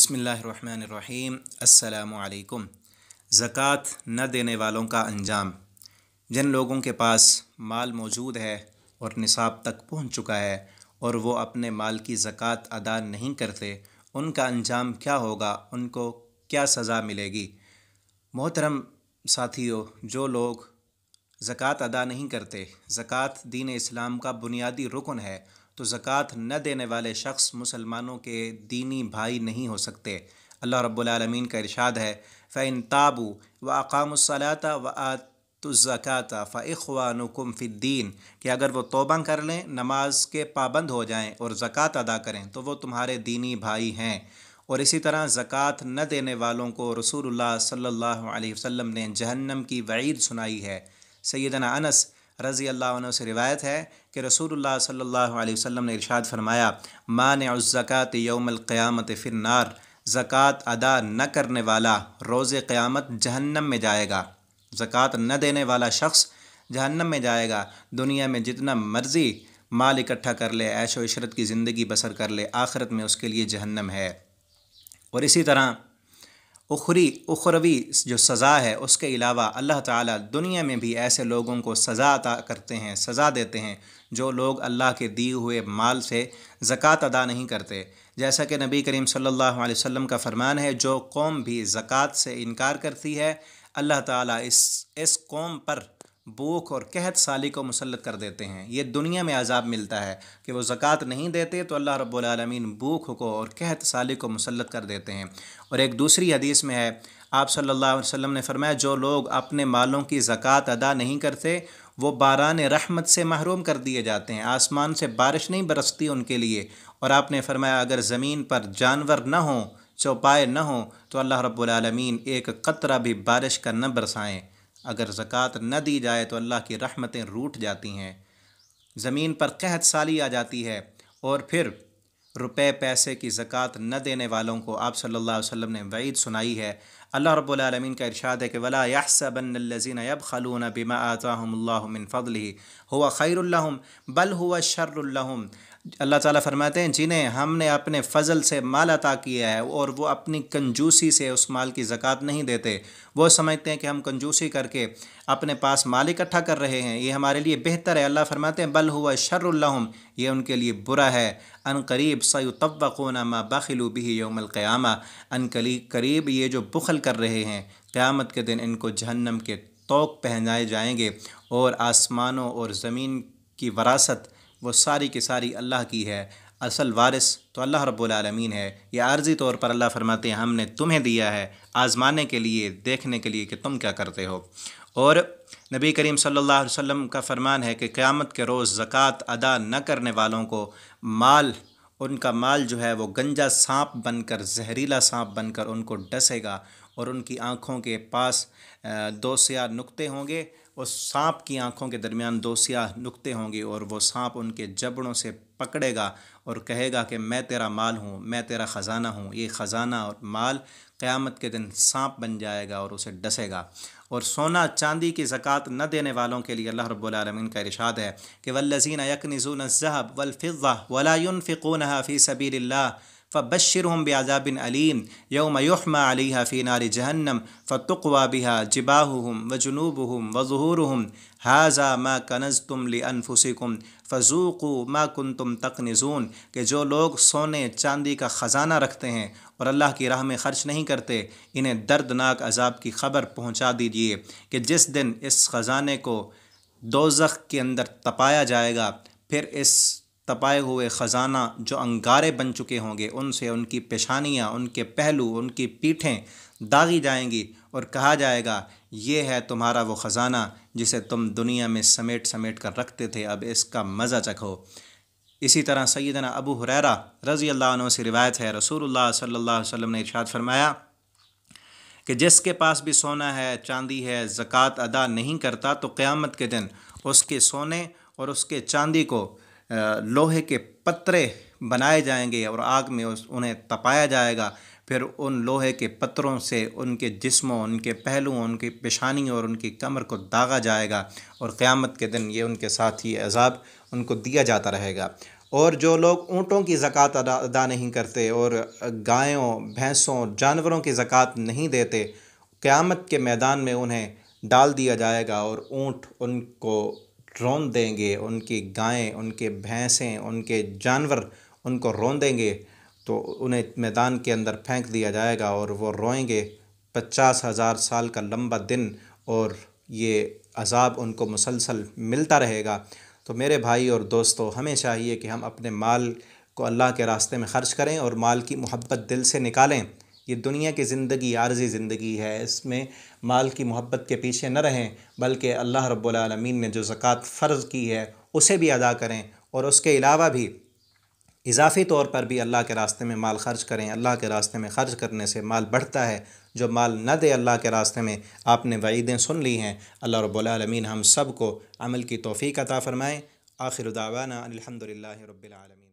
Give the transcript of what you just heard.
बिस्मिल्लाहिर्रहमानिर्रहीम। अस्सलामु अलैकुम। ज़कात न देने वालों का अंजाम। जिन लोगों के पास माल मौजूद है और निसाब तक पहुंच चुका है और वो अपने माल की ज़कात अदा नहीं करते, उनका अंजाम क्या होगा, उनको क्या सज़ा मिलेगी। मोहतरम साथियों, जो लोग ज़कात अदा नहीं करते, ज़कात दीन इस्लाम का बुनियादी रुकन है, तो ज़कात न देने वाले शख्स मुसलमानों के दीनी भाई नहीं हो सकते। अल्लाह रब्बुल आलमीन का इरशाद है, फ़इन ताबू व अक़ामुस्सलाता व आतुज़्ज़काता फ़इख़्वानुकुम फ़िद्दीन, कि अगर वो तौबा कर लें, नमाज के पाबंद हो जाएं और ज़कात अदा करें तो वो तुम्हारे दीनी भाई हैं। और इसी तरह ज़कात न देने वालों को रसूलुल्लाह सल्लल्लाहु अलैहि वसल्लम ने जहन्नम की वईद सुनाई है। सैयदना अनस रज़ी अल्लाह अन्हु से रिवायत है कि रसूलुल्लाह सल्लल्लाहु अलैहि वसल्लम ने इरशाद फरमाया, मानिउज़ ज़कात यौमल क़यामत फ़िन्नार, ज़कात अदा न करने वाला रोज़े क़यामत जहन्नम में जाएगा। ज़कात न देने वाला शख्स जहन्नम में जाएगा। दुनिया में जितना मर्ज़ी माल इकट्ठा कर ले, ऐशो इशरत की ज़िंदगी बसर कर ले, आखिरत में उसके लिए जहन्नम है। और इसी तरह उखरवी जो सज़ा है, उसके अलावा अल्लाह ताला दुनिया में भी ऐसे लोगों को सज़ा अता करते हैं, सज़ा देते हैं, जो लोग अल्लाह के दिए हुए माल से ज़कात अदा नहीं करते। जैसा कि नबी करीम सल्लल्लाहु अलैहि वसल्लम का फरमान है, जो कौम भी ज़कात से इनकार करती है, अल्लाह ताला इस कौम पर भूख और कहत साली को मुसल्लत कर देते हैं। ये दुनिया में अज़ाब मिलता है कि वो ज़कात नहीं देते, तो अल्लाह रब्बुल आलमीन भूख को और कहत साली को मुसल्लत कर देते हैं। और एक दूसरी हदीस में है, आप सल्लल्लाहु अलैहि वसल्लम ने फरमाया, जो लोग अपने मालों की ज़कात अदा नहीं करते, वो बारान रहमत से महरूम कर दिए जाते हैं। आसमान से बारिश नहीं बरसती उनके लिए। और आपने फरमाया, अगर ज़मीन पर जानवर न हों, चौपाए न हों, तो अल्लाह रब्बुल आलमीन एक कतरा भी बारिश का न बरसाएँ। अगर ज़कात न दी जाए तो अल्लाह की रहमतें रूठ जाती हैं, ज़मीन पर कहत साली आ जाती है। और फिर रुपए पैसे की ज़कात न देने वालों को आप सल्लल्लाहु अलैहि वसल्लम ने वईद सुनाई है। अल्लाह रब्बुल आलमीन का इरशाद है कि वला यहसबन्नल्लज़ीना यबख़लूना बिमा आताहुमुल्लाहु मिन फ़ज़लिही हुवा खैरुल लहुम बल हुवा शर्रुल लहुम। अल्लाह ताला फरमाते हैं, जिन्हें हमने अपने फ़ज़ल से माल अता किया है और वो अपनी कंजूसी से उस माल की ज़कात नहीं देते, वो समझते हैं कि हम कंजूसी करके अपने पास माल इकट्ठा कर रहे हैं, ये हमारे लिए बेहतर है। अल्लाह फरमाते हैं, बल हुवा शर्रुल लहुम, ये उनके लिए बुरा है। अन करीब सयुतव्वक़ूना मा बख़िलू बिही यौमल क़यामा, अन करीब ये जो बुखल कर रहे हैं, क़यामत के दिन इनको जहन्नम के तोक पहनाए जाएंगे। और आसमानों और ज़मीन की वरासत वो सारी की सारी अल्लाह की है। असल वारिस तो अल्लाह रब्बुल आलमीन है। ये आर्जी तौर पर अल्लाह फरमाते हैं, हमने तुम्हें दिया है आज़माने के लिए, देखने के लिए कि तुम क्या करते हो। और नबी करीम सल्लल्लाहु अलैहि वसल्लम का फरमान है कि क़यामत के रोज़ ज़कात अदा न करने वालों को उनका माल जो है वो गंजा सांप बनकर, जहरीला सांप बनकर उनको डसेगा। और उनकी आँखों के पास दो स्याह नुक्ते होंगे, उस सांप की आँखों के दरमियान दो स्याह नुक्ते होंगे, और वो सांप उनके जबड़ों से पकड़ेगा और कहेगा कि मैं तेरा माल हूँ, मैं तेरा ख़जाना हूँ। ये ख़जाना और माल क़यामत के दिन सांप बन जाएगा और उसे डसेगा। और सोना चांदी की ज़कात न देने वालों के लिए अल्लाह रब्बुल आलमीन का इरशाद है कि वल्लज़ीना यकनिज़ून अज़्ज़हब वल फ़िज़्ज़ा वला युनफ़िक़ूनहा फ़ी सबीलिल्लाह फ़बश्शिरहुम बिअज़ाबिन अलीम यौम युहमा अलैहा फ़ी नारि जहन्नम फ़तुक़वा बिहा जिबाहुहुम व जुनूबुहुम व ज़ुहूरुहुम हाज़ा मा कनज़्तुम लिअन्फ़ुसिकुम फ़ज़ूक़ू मा कुन्तुम तकनिज़ून। कि जो लोग सोने चांदी का ख़जाना रखते हैं और अल्लाह की राह में ख़र्च नहीं करते, इन्हें दर्दनाक अज़ाब की ख़बर पहुँचा दीजिए कि जिस दिन इस ख़जाने को दोज़ख के अंदर तपाया जाएगा, फिर इस तपाए हुए ख़जाना जो अंगारे बन चुके होंगे, उनसे उनकी पेशानियाँ, उनके पहलू, उनकी पीठें दागी जाएंगी और कहा जाएगा, ये है तुम्हारा वो ख़जाना जिसे तुम दुनिया में समेट समेट कर रखते थे, अब इसका मज़ा चखो। इसी तरह सैयदना अबू हुरैरा रज़ी अल्लाह अन्हु से रिवायत है, रसूलुल्लाह सल्लल्लाहु अलैहि वसल्लम ने इरशाद फरमाया कि जिसके पास भी सोना है, चांदी है, ज़कात अदा नहीं करता, तो क़यामत के दिन उसके सोने और उसके चांदी को लोहे के पत्रे बनाए जाएंगे और आग में उन्हें तपाया जाएगा। फिर उन लोहे के पत्रों से उनके जिस्मों, उनके पहलुओं, उनकी पेशानी और उनकी कमर को दागा जाएगा, और क़यामत के दिन ये उनके साथ ही अज़ाब उनको दिया जाता रहेगा। और जो लोग ऊँटों की ज़कात अदा नहीं करते और गायों भैंसों जानवरों की ज़कात नहीं देते, क़यामत के मैदान में उन्हें डाल दिया जाएगा और ऊँट उनको रौंद देंगे, उनकी गायें, उनके भैंसें, उनके जानवर उनको रौंदेंगे। तो उन्हें मैदान के अंदर फेंक दिया जाएगा और वो रोएंगे 50,000 साल का लंबा दिन, और ये अज़ाब उनको मुसलसल मिलता रहेगा। तो मेरे भाई और दोस्तों, हमें चाहिए कि हम अपने माल को अल्लाह के रास्ते में ख़र्च करें और माल की मोहब्बत दिल से निकालें। ये दुनिया की ज़िंदगी आर्ज़ी ज़िंदगी है, इसमें माल की मोहब्बत के पीछे न रहें, बल्कि अल्लाह रब्बुल आलमीन ने जो ज़कात फ़र्ज़ की है उसे भी अदा करें, और उसके अलावा भी इजाफ़ी तौर पर भी अल्लाह के रास्ते में माल ख़र्च करें। अल्लाह के रास्ते में ख़र्च करने से माल बढ़ता है। जो माल न दे अल्लाह के रास्ते में, आपने वईदें सुन ली हैं। अल्लाह रब्बुल आलमीन हम सब को अमल की तौफ़ीक़ अता फ़रमाएँ। आखिर दावाना अनिल हम्दुलिल्लाहि रब्बिल आलमीन।